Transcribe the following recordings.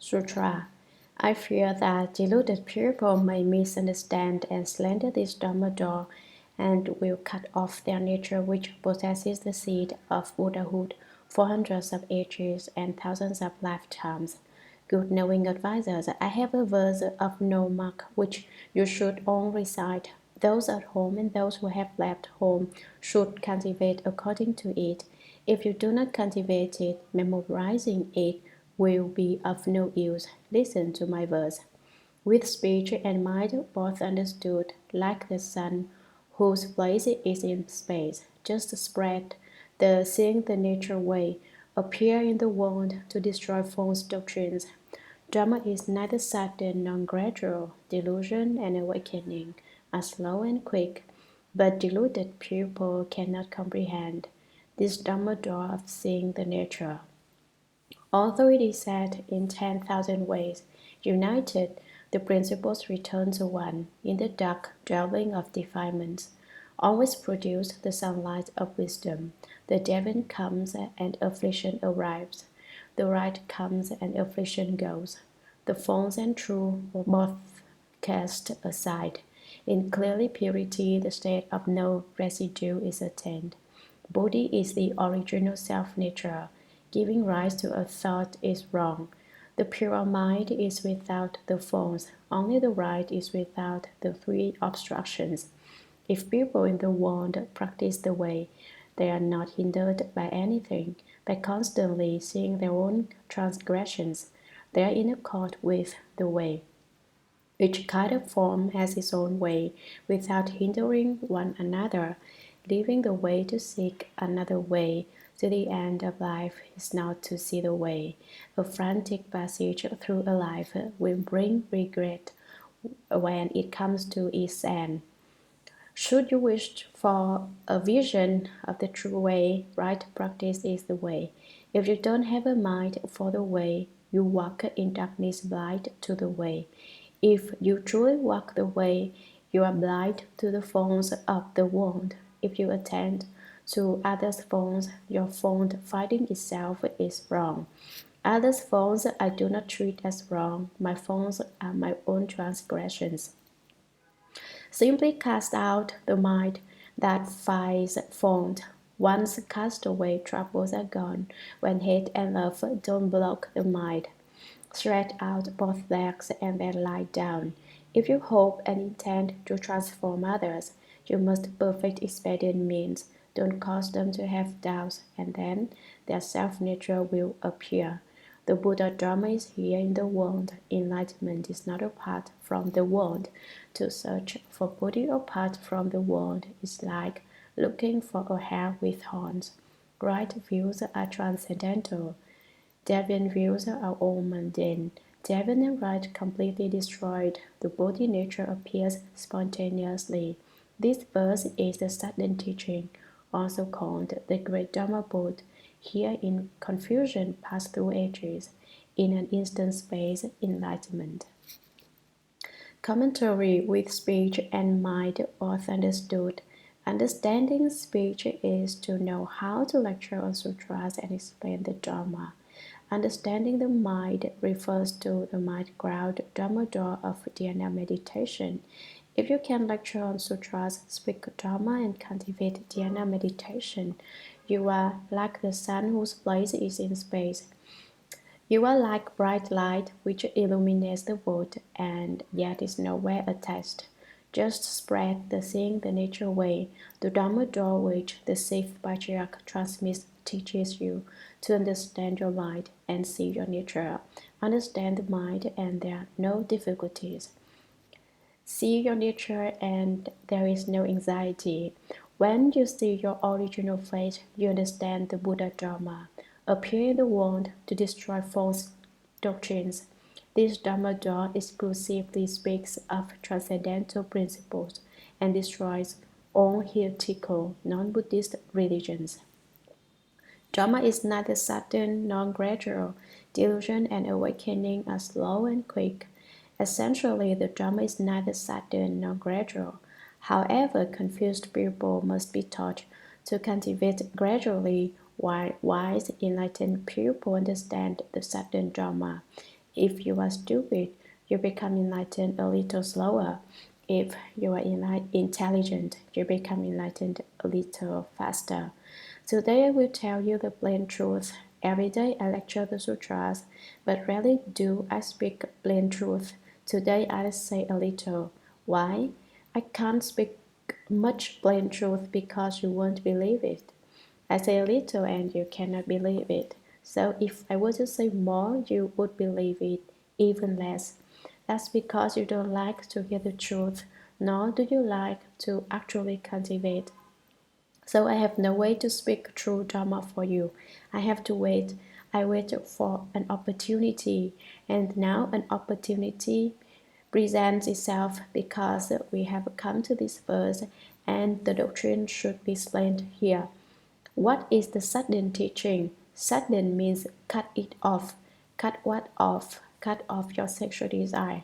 Sutra. I fear that deluded people may misunderstand and slander this Dharma door and will cut off their nature, which possesses the seed of Buddhahood for hundreds of ages and thousands of lifetimes. Good knowing advisors, I have a verse of no mark which you should all recite. Those at home and those who have left home should cultivate according to it. If you do not cultivate it, memorizing it will be of no use. Listen to my verse. With speech and mind both understood, like the sun, whose place is in space, just spread the seeing the nature way, appear in the world to destroy false doctrines. Dharma is neither sudden nor gradual. Delusion and awakening are slow and quick, but deluded people cannot comprehend this Dharma door of seeing the nature. Although it is said in 10,000 ways, united, the principles return to one. In the dark dwelling of defilements, always produce the sunlight of wisdom. The devil comes and affliction arrives. The right comes and affliction goes. The false and true both cast aside. In clearly purity, the state of no residue is attained. Bodhi is the original self-nature. Giving rise to a thought is wrong. The pure mind is without the false. Only the right is without the three obstructions. If people in the world practice the way, they are not hindered by anything. By constantly seeing their own transgressions, they are in accord with the way. Each kind of form has its own way, without hindering one another. Leaving the way to seek another way, to the end of life is not to see the way. A frantic passage through a life will bring regret when it comes to its end. Should you wish for a vision of the true way, right practice is the way. If you don't have a mind for the way, you walk in darkness blind to the way. If you truly walk the way, you are blind to the forms of the world. If you attend to others' forms, your fault finding itself is wrong. Others' faults I do not treat as wrong. My faults are my own transgressions. Simply cast out the mind that finds fault. Once cast away, troubles are gone. When hate and love don't block the mind. Stretch out both legs and then lie down. If you hope and intend to transform others, you must perfect expedient means. Don't cause them to have doubts, and then their self-nature will appear. The Buddha Dharma is here in the world. Enlightenment is not apart from the world. To search for Buddha apart from the world is like looking for a hare with horns. Right views are transcendental. Deviant views are all mundane. Deviant and right completely destroyed. The Bodhi nature appears spontaneously. This verse is the sudden teaching, also called the Great Dharma Boat. Here in confusion pass through ages, in an instant space enlightenment. Commentary with speech and mind both understood. Understanding speech is to know how to lecture on sutras and explain the Dharma. Understanding the mind refers to the mind-ground Dharma door of dhyana meditation. If you can lecture on sutras, speak Dharma, and cultivate dhyana meditation, you are like the sun whose place is in space. You are like bright light which illuminates the world and yet is nowhere attached. Just spread the seeing the nature way, the Dharma door which the Sixth Patriarch transmits teaches you to understand your mind and see your nature. Understand the mind and there are no difficulties. See your nature and there is no anxiety. When you see your original face, you understand the Buddha Dharma. Appear in the world to destroy false doctrines. This Dharma door exclusively speaks of transcendental principles and destroys all heretical, non-Buddhist religions. Dharma is neither sudden nor gradual. Delusion and awakening are slow and quick. Essentially, the Dharma is neither sudden nor gradual. However, confused people must be taught to cultivate gradually, while wise, enlightened people understand the sudden Dharma. If you are stupid, you become enlightened a little slower. If you are intelligent, you become enlightened a little faster. Today I will tell you the plain truth. Every day I lecture the sutras, but rarely do I speak plain truth. Today I'll say a little. Why? I can't speak much plain truth because you won't believe it. I say a little and you cannot believe it. So if I were to say more, you would believe it even less. That's because you don't like to hear the truth, nor do you like to actually cultivate. So I have no way to speak true Dharma for you. I have to wait. I wait for an opportunity, and now an opportunity presents itself because we have come to this verse, and the doctrine should be explained here. What is the sudden teaching? Sudden means cut it off. Cut what off? Cut off your sexual desire.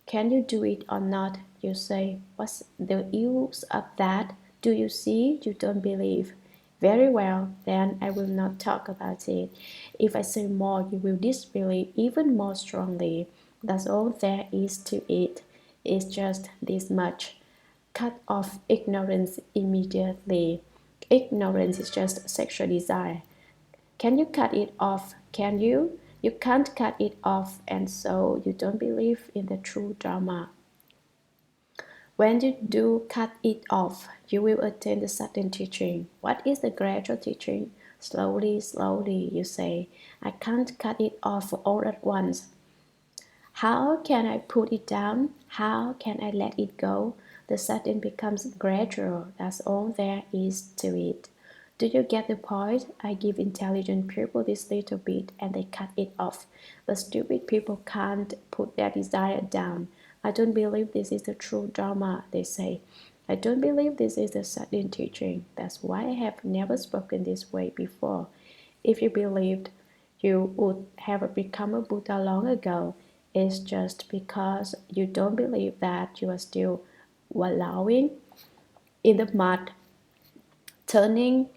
Can you do it or not? You say, what's the use of that? Do you see? You don't believe. Very well, then I will not talk about it. If I say more, you will disbelieve even more strongly. That's all there is to it. It's just this much. Cut off ignorance immediately. Ignorance is just sexual desire. Can you cut it off? Can you? You can't cut it off, and so you don't believe in the true Dharma. When you do cut it off, you will attain the sudden teaching. What is the gradual teaching? Slowly, slowly, you say. I can't cut it off all at once. How can I put it down? How can I let it go? The sudden becomes gradual. That's all there is to it. Do you get the point? I give intelligent people this little bit and they cut it off. But stupid people can't put their desire down. I don't believe this is the true Dharma, they say. I don't believe this is the sudden teaching. That's why I have never spoken this way before. If you believed, you would have become a Buddha long ago. It's just because you don't believe that you are still wallowing in the mud, turning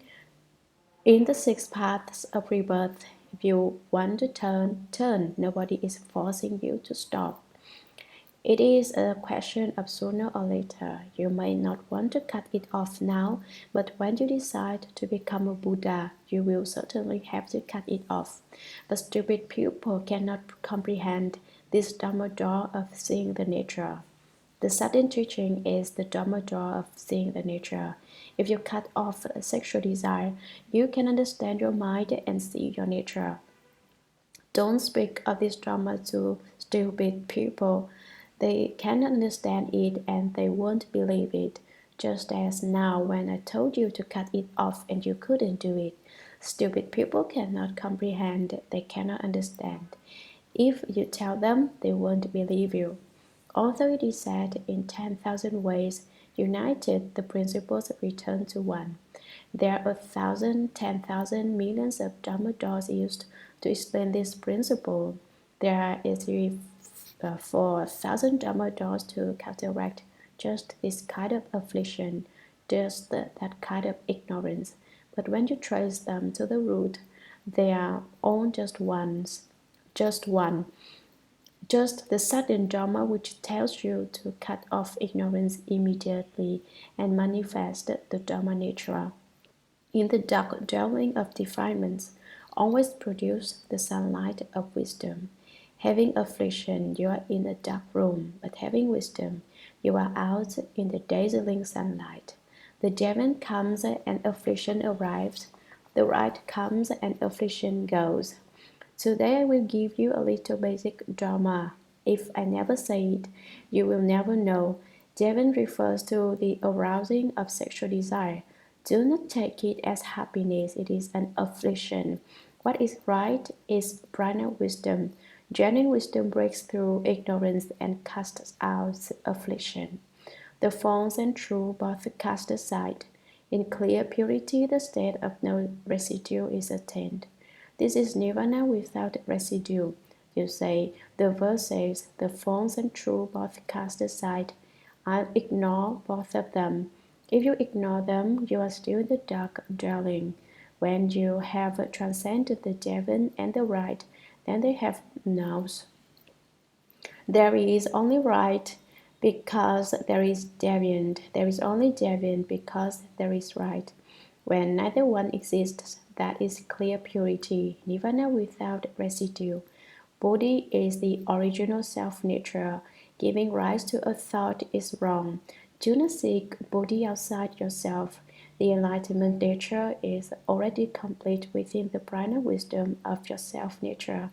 in the six paths of rebirth. If you want to turn, turn. Nobody is forcing you to stop. It is a question of sooner or later. You may not want to cut it off now, but when you decide to become a Buddha, you will certainly have to cut it off. But stupid people cannot comprehend this Dharma door of seeing the nature. The sudden teaching is the Dharma door of seeing the nature. If you cut off sexual desire, you can understand your mind and see your nature. Don't speak of this Dharma to stupid people. They cannot understand it and they won't believe it. Just as now when I told you to cut it off and you couldn't do it. Stupid people cannot comprehend, they cannot understand. If you tell them, they won't believe you. Although it is said in 10,000 ways, united, the principles return to one. There are 1,000, 10,000, millions of Dharma doors used to explain this principle. There is 4,000 Dharma doors to counteract just this kind of affliction, just that kind of ignorance. But when you trace them to the root, they are all just ones, just one. Just the sudden Dharma which tells you to cut off ignorance immediately and manifest the Dharma nature. In the dark dwelling of defilements, always produce the sunlight of wisdom. Having affliction, you are in a dark room, but having wisdom, you are out in the dazzling sunlight. The demon comes and affliction arrives. The right comes and affliction goes. Today I will give you a little basic Dharma. If I never say it, you will never know. Devon refers to the arousing of sexual desire. Do not take it as happiness, it is an affliction. What is right is prana wisdom. Genuine wisdom breaks through ignorance and casts out affliction. The false and true both cast aside. In clear purity, the state of no residue is attained. This is nirvana without residue. You say, the verse says, the false and true both cast aside. I ignore both of them. If you ignore them, you are still in the dark dwelling. When you have transcended the devil and the right, then they have nose. There is only right because there is deviant. There is only deviant because there is right. When neither one exists, that is clear purity, nirvana without residue. Bodhi is the original self-nature. Giving rise to a thought is wrong. Do not seek Bodhi outside yourself. The enlightenment nature is already complete within the prana wisdom of your self-nature.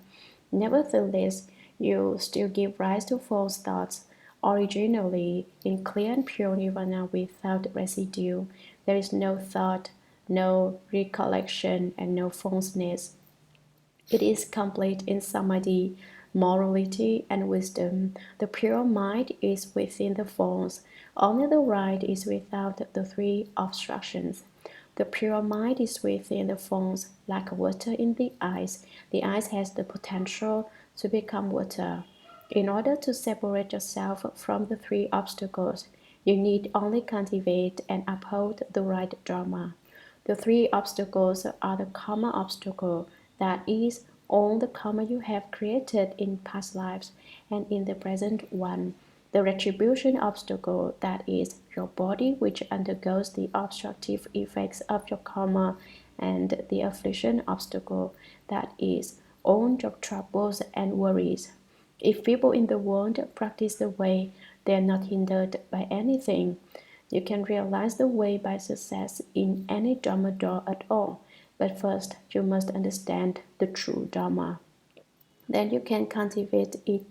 Nevertheless, you still give rise to false thoughts. Originally, in clear and pure nirvana without residue, there is no thought, no recollection, and no falseness. It is complete in samadhi, morality, and wisdom. The pure mind is within the forms. Only the right is without the three obstructions. The pure mind is within the forms, like water in the ice. The ice has the potential to become water. In order to separate yourself from the three obstacles, you need only cultivate and uphold the right Dharma. The three obstacles are the karma obstacle, that is, all the karma you have created in past lives and in the present one. The retribution obstacle, that is, your body which undergoes the obstructive effects of your karma, and the affliction obstacle, that is, all your troubles and worries. If people in the world practice the way, they are not hindered by anything. You can realize the way by success in any Dharma door at all, but first you must understand the true Dharma. Then you can cultivate it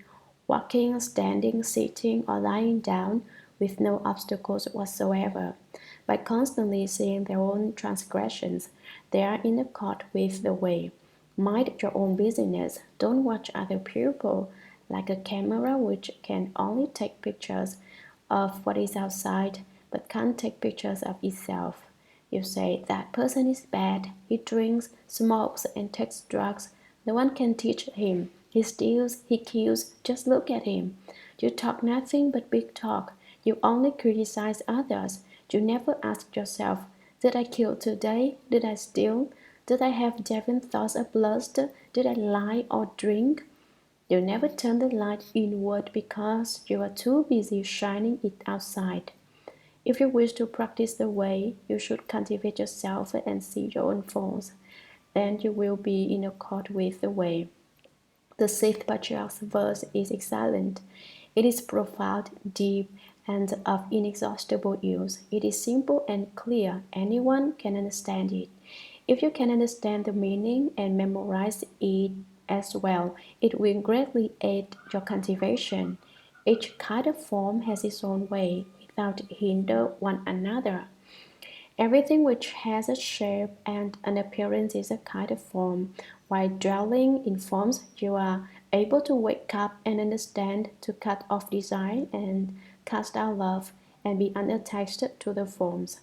walking, standing, sitting, or lying down with no obstacles whatsoever. By constantly seeing their own transgressions, they are in accord with the way. Mind your own business. Don't watch other people like a camera which can only take pictures of what is outside but can't take pictures of itself. You say that person is bad, he drinks, smokes, and takes drugs. No one can teach him. He steals, he kills, just look at him. You talk nothing but big talk. You only criticize others. You never ask yourself, did I kill today? Did I steal? Did I have deviant thoughts of lust? Did I lie or drink? You never turn the light inward because you are too busy shining it outside. If you wish to practice the way, you should cultivate yourself and see your own faults. Then you will be in accord with the way. The Sixth Patriarch's verse is excellent. It is profound, deep, and of inexhaustible use. It is simple and clear. Anyone can understand it. If you can understand the meaning and memorize it as well, it will greatly aid your cultivation. Each kind of form has its own way, without hinder one another. Everything which has a shape and an appearance is a kind of form. While dwelling in forms, you are able to wake up and understand, to cut off desire and cast out love, and be unattached to the forms.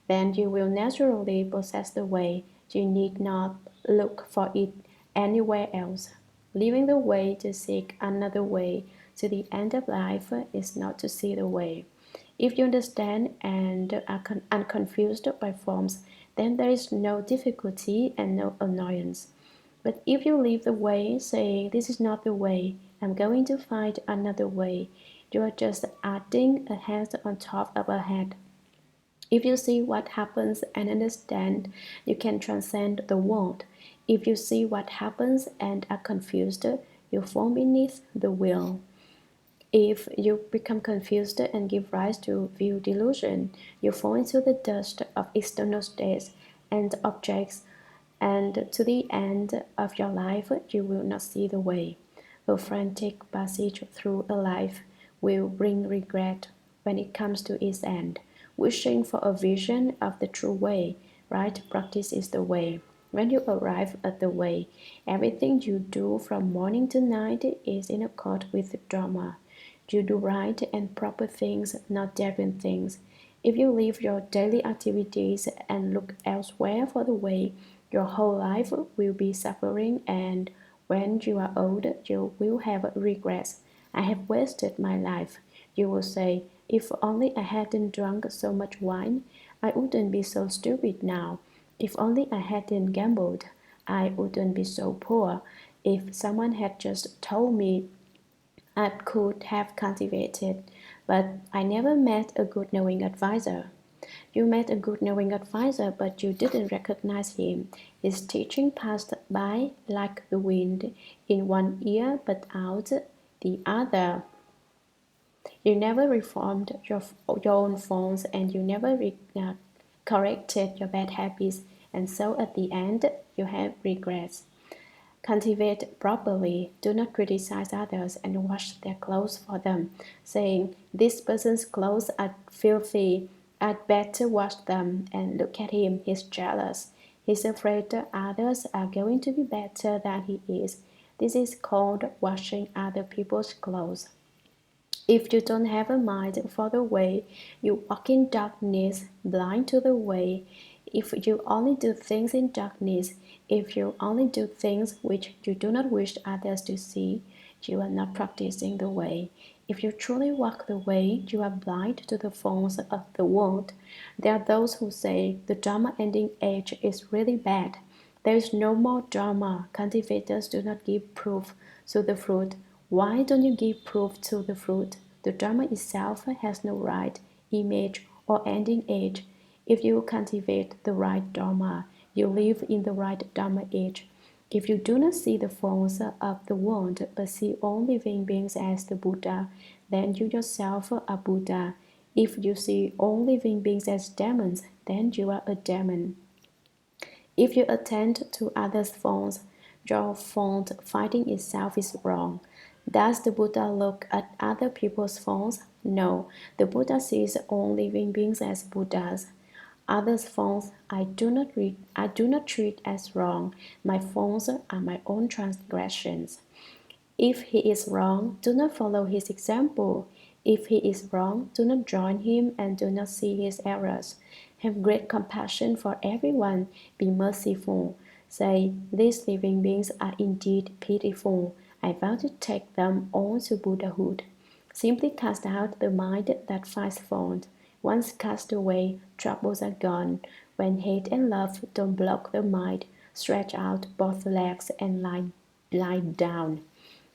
Then you will naturally possess the way. You need not look for it anywhere else. Leaving the way to seek another way to the end of life is not to see the way. If you understand and are unconfused by forms, then there is no difficulty and no annoyance. But if you leave the way, saying, this is not the way, I'm going to find another way, you are just adding a head on top of a head. If you see what happens and understand, you can transcend the world. If you see what happens and are confused, you fall beneath the wheel. If you become confused and give rise to view delusion, you fall into the dust of external states and objects, and to the end of your life you will not see the way. A frantic passage through a life will bring regret when it comes to its end. Wishing for a vision of the true way, right practice is the way. When you arrive at the way, everything you do from morning to night is in accord with the Dharma. You do right and proper things, not deviant things. If you leave your daily activities and look elsewhere for the way, your whole life will be suffering, and when you are old, you will have regrets. I have wasted my life. You will say, if only I hadn't drunk so much wine, I wouldn't be so stupid now. If only I hadn't gambled, I wouldn't be so poor. If someone had just told me I could have cultivated, but I never met a good knowing advisor. You met a good knowing advisor, but you didn't recognize him. His teaching passed by like the wind, in one ear but out the other. You never reformed your own faults, and you never corrected your bad habits, and so at the end you have regrets. Cultivate properly. Do not criticize others and wash their clothes for them, saying, "This person's clothes are filthy. I'd better wash them." And look at him, he's jealous. He's afraid that others are going to be better than he is. This is called washing other people's clothes. If you don't have a mind for the way, you walk in darkness, blind to the way. If you only do things in darkness, if you only do things which you do not wish others to see, you are not practicing the way. If you truly walk the way, you are blind to the faults of the world. There are those who say the Dharma ending age is really bad. There is no more Dharma. Cultivators do not give proof to the fruit. Why don't you give proof to the fruit? The Dharma itself has no right, image, or ending age. If you cultivate the right Dharma, you live in the right Dharma age. If you do not see the forms of the world, but see all living beings as the Buddha, then you yourself are Buddha. If you see all living beings as demons, then you are a demon. If you attend to others' faults, your fault finding itself is wrong. Does the Buddha look at other people's faults? No, the Buddha sees all living beings as Buddhas. Others' faults I do not treat as wrong. My faults are my own transgressions. If he is wrong, do not follow his example. If he is wrong, do not join him and do not see his errors. Have great compassion for everyone. Be merciful. Say, these living beings are indeed pitiful. I vow to take them all to Buddhahood. Simply cast out the mind that finds fault. Once cast away, troubles are gone. When hate and love don't block the mind, stretch out both legs and lie down.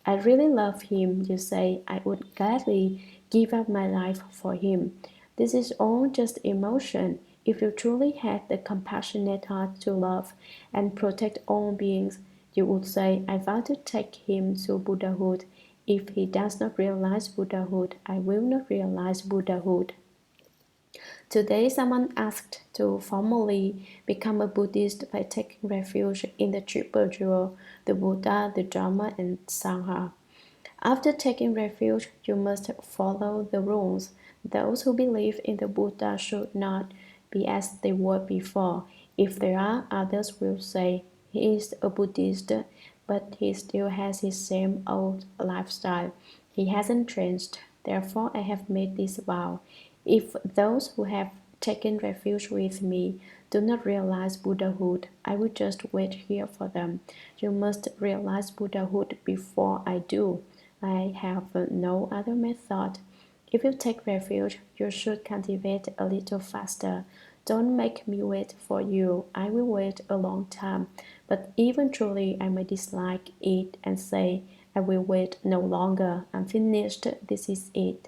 I really love him, you say. I would gladly give up my life for him. This is all just emotion. If you truly had the compassionate heart to love and protect all beings, you would say, I vow to take him to Buddhahood. If he does not realize Buddhahood, I will not realize Buddhahood. Today, someone asked to formally become a Buddhist by taking refuge in the Triple Jewel, the Buddha, the Dharma, and Sangha. After taking refuge, you must follow the rules. Those who believe in the Buddha should not be as they were before. If there are, others will say, he is a Buddhist, but he still has his same old lifestyle. He hasn't changed. Therefore, I have made this vow. If those who have taken refuge with me do not realize Buddhahood, I will just wait here for them. You must realize Buddhahood before I do. I have no other method. If you take refuge, you should cultivate a little faster. Don't make me wait for you. I will wait a long time. But eventually I may dislike it and say, I will wait no longer. I'm finished. This is it.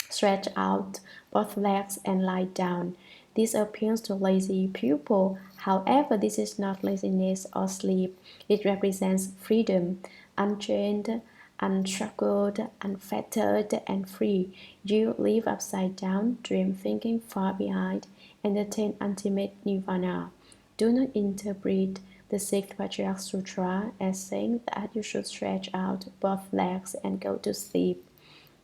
Stretch out both legs and lie down. This appeals to lazy people. However, this is not laziness or sleep. It represents freedom, unchained, unshackled, unfettered, and free. You live upside down, dream thinking far behind, and attain ultimate nirvana. Do not interpret the Sixth Patriarch Sutra as saying that you should stretch out both legs and go to sleep.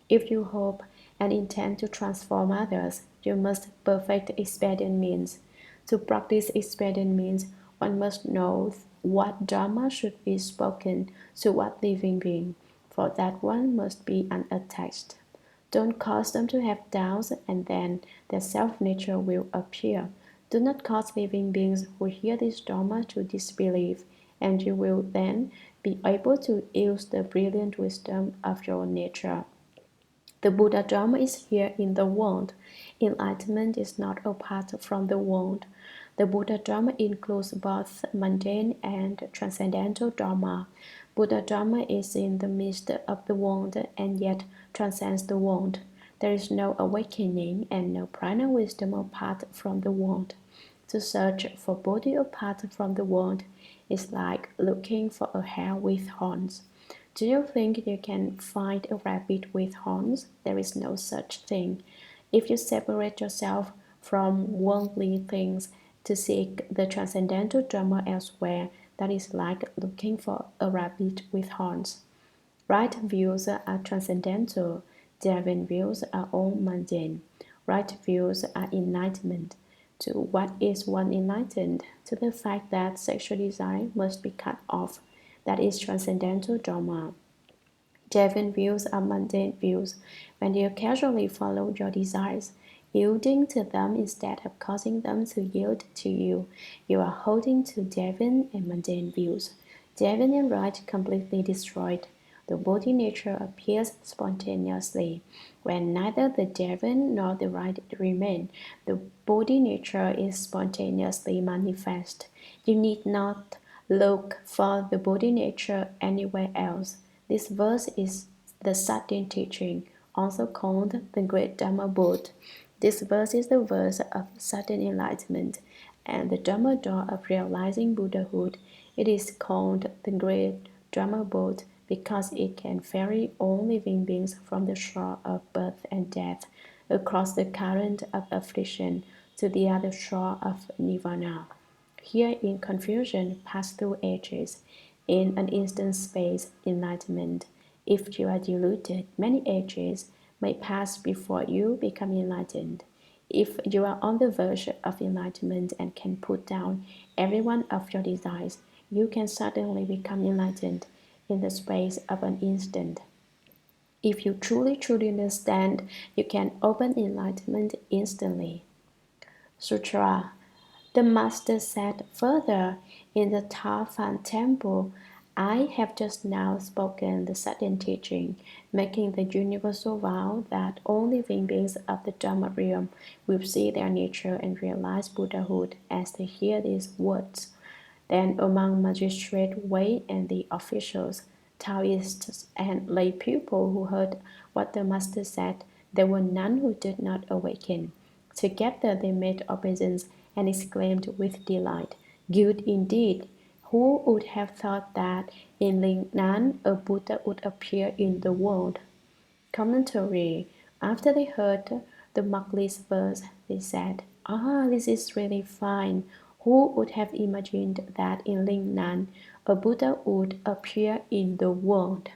If you hope and intend to transform others, you must perfect expedient means. To practice expedient means, one must know what Dharma should be spoken to what living being. For that one must be unattached. Don't cause them to have doubts, and then their self-nature will appear. Do not cause living beings who hear this Dharma to disbelieve, and you will then be able to use the brilliant wisdom of your nature. The Buddha Dharma is here in the world. Enlightenment is not apart from the world. The Buddha Dharma includes both mundane and transcendental Dharma. Buddha Dharma is in the midst of the world and yet transcends the world. There is no awakening and no prana wisdom apart from the world. To search for Bodhi apart from the world is like looking for a hare with horns. Do you think you can find a rabbit with horns? There is no such thing. If you separate yourself from worldly things to seek the transcendental Dharma elsewhere, that is like looking for a rabbit with horns. Right views are transcendental, Deviant views are all mundane. Right views are enlightenment. To what is one enlightened? To the fact that sexual desire must be cut off. That is transcendental Dharma. Deviant views are mundane views. When you casually follow your desires, yielding to them instead of causing them to yield to you, you are holding to deviant and mundane views. Deviant and right completely destroyed. The body nature appears spontaneously. When neither the deviant nor the right remain, the body nature is spontaneously manifest. You need not look for the body nature anywhere else. This verse is the Satin teaching, also called the Great Dharma Boat. This verse is the verse of sudden enlightenment and the Dharma door of realizing Buddhahood. It is called the Great Dharma Boat because it can ferry all living beings from the shore of birth and death across the current of affliction to the other shore of nirvana. Here in confusion, pass through ages. In an instant space, enlightenment. If you are deluded, many ages may pass before you become enlightened. If you are on the verge of enlightenment and can put down every one of your desires, you can suddenly become enlightened in the space of an instant. If you truly understand, you can open enlightenment instantly. Sutra. The Master said further, in the Nan Hua Temple, I have just now spoken the sudden teaching, making the universal vow that all living beings of the Dharma realm will see their nature and realize Buddhahood as they hear these words. Then among magistrate Wei and the officials, Taoists and lay people who heard what the Master said, there were none who did not awaken. Together they made obeisance and exclaimed with delight, "Good indeed! Who would have thought that in Lingnan a Buddha would appear in the world?" Commentary. After they heard the marvelous verse, they said, "Ah, this is really fine. Who would have imagined that in Lingnan a Buddha would appear in the world?"